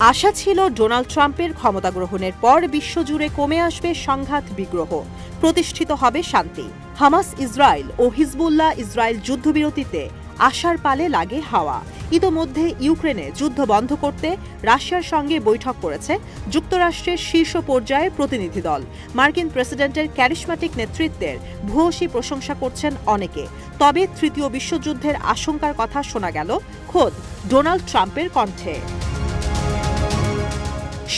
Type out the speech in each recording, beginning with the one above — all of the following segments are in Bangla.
আশা ছিল ডোনাল্ড ট্রাম্পের ক্ষমতা গ্রহণের পর বিশ্বজুড়ে কমে আসবে সংঘাত বিগ্রহ, প্রতিষ্ঠিত হবে শান্তি। হামাস ইসরায়েল ও হিজবুল্লাহ ইসরায়েল যুদ্ধবিরতিতে আশার পালে লাগে হাওয়া। ইতোমধ্যে ইউক্রেনে যুদ্ধ বন্ধ করতে রাশিয়ার সঙ্গে বৈঠক করেছে যুক্তরাষ্ট্রের শীর্ষ পর্যায়ের প্রতিনিধি দল। মার্কিন প্রেসিডেন্টের ক্যারিশম্যাটিক নেতৃত্বের ভূয়সী প্রশংসা করছেন অনেকে। তবে তৃতীয় বিশ্বযুদ্ধের আশঙ্কার কথা শোনা গেল খোদ ডোনাল্ড ট্রাম্পের কণ্ঠে।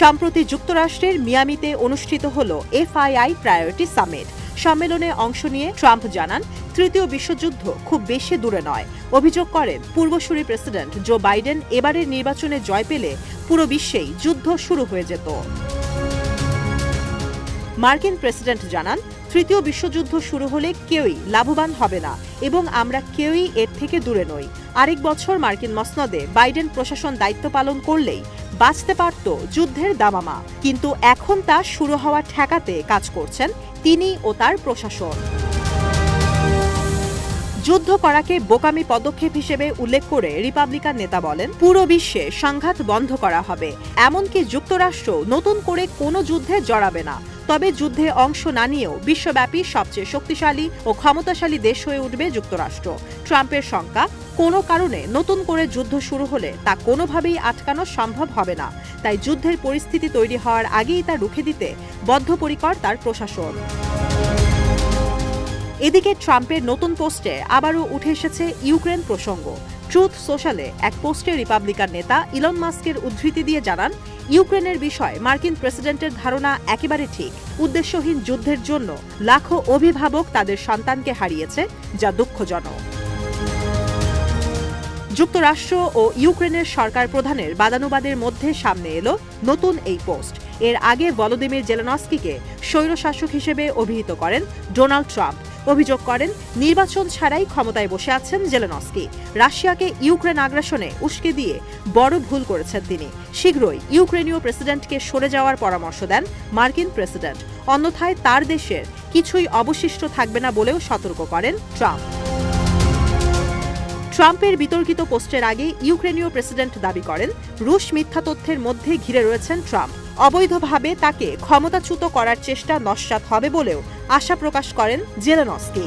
সম্প্রতি যুক্তরাষ্ট্রের মিয়ামিতে অনুষ্ঠিত হল FII প্রায়োরিটি সামিট। সম্মেলনে অংশ নিয়ে ট্রাম্প জানান, তৃতীয় বিশ্বযুদ্ধ খুব বেশি দূরে নয়। অভিযোগ করেন, পূর্বসূরি প্রেসিডেন্ট জো বাইডেন এবারের নির্বাচনে জয় পেলে পুরো বিশ্বেই যুদ্ধ শুরু হয়ে যেত। মার্কিন প্রেসিডেন্ট জানান, তৃতীয় বিশ্বযুদ্ধ শুরু হলে কেউই লাভবান হবে না এবং আমরা কেউই এর থেকে দূরে নই। আরেক বছর মার্কিন মসনদে বাইডেন প্রশাসন দায়িত্ব পালন করলেই বাঁচতে পারত যুদ্ধের দামামা, কিন্তু এখন তা শুরু হওয়া ঠেকাতে কাজ করছেন তিনি ও তার প্রশাসন। যুদ্ধ করাকে বোকামি পদক্ষেপ হিসেবে উল্লেখ করে রিপাবলিকান নেতা বলেন, পুরো বিশ্বে সংঘাত বন্ধ করা হবে, এমনকি যুক্তরাষ্ট্র নতুন করে কোনো যুদ্ধে জড়াবে না। তবে যুদ্ধে অংশ না নিয়েও বিশ্বব্যাপী সবচেয়ে শক্তিশালী ও ক্ষমতাশালী দেশ হয়ে উঠবে যুক্তরাষ্ট্র। ট্রাম্পের শঙ্কা, কোনো কারণে নতুন করে যুদ্ধ শুরু হলে তা কোনোভাবেই আটকানো সম্ভব হবে না। তাই যুদ্ধের পরিস্থিতি তৈরি হওয়ার আগেই তা রুখে দিতে বদ্ধপরিকর তার প্রশাসন। এদিকে ট্রাম্পের নতুন পোস্টে আবারও উঠে এসেছে ইউক্রেন প্রসঙ্গ। ট্রুথ সোশ্যালে এক পোস্টে রিপাবলিকান নেতা ইলন মাস্কের উদ্ধৃতি দিয়ে জানান, ইউক্রেনের বিষয়ে মার্কিন প্রেসিডেন্টের ধারণা একেবারে ঠিক। উদ্দেশ্যহীন যুদ্ধের জন্য লাখো অভিভাবক তাদের সন্তানকে হারিয়েছে, যা দুঃখজনক। যুক্তরাষ্ট্র ও ইউক্রেনের সরকার প্রধানের বাদানুবাদের মধ্যে সামনে এলো নতুন এই পোস্ট। এর আগে ভলোদিমির জেলেনস্কিকে স্বৈরশাসক হিসেবে অভিহিত করেন ডোনাল্ড ট্রাম্প। অভিযোগ করেন, নির্বাচন ছাড়াই ক্ষমতায় বসে আছেন জেলেনস্কি। রাশিয়াকে ইউক্রেন আগ্রাসনে উস্কে দিয়ে বড় ভুল করেছেন তিনি। শীঘ্রই ইউক্রেনীয় প্রেসিডেন্টকে সরে যাওয়ার পরামর্শ দেন মার্কিন প্রেসিডেন্ট, অন্যথায় তার দেশের কিছুই অবশিষ্ট থাকবে না বলেও সতর্ক করেন ট্রাম্প। ট্রাম্পের বিতর্কিত পোস্টের আগে ইউক্রেনীয় প্রেসিডেন্ট দাবি করেন, রুশ মিথ্যা তথ্যের মধ্যে ঘিরে রয়েছেন ট্রাম্প। অবৈধভাবে তাকে ক্ষমতাচ্যুত করার চেষ্টা নস্যাৎ হবে বলেও আশা প্রকাশ করেন জেলেনস্কি।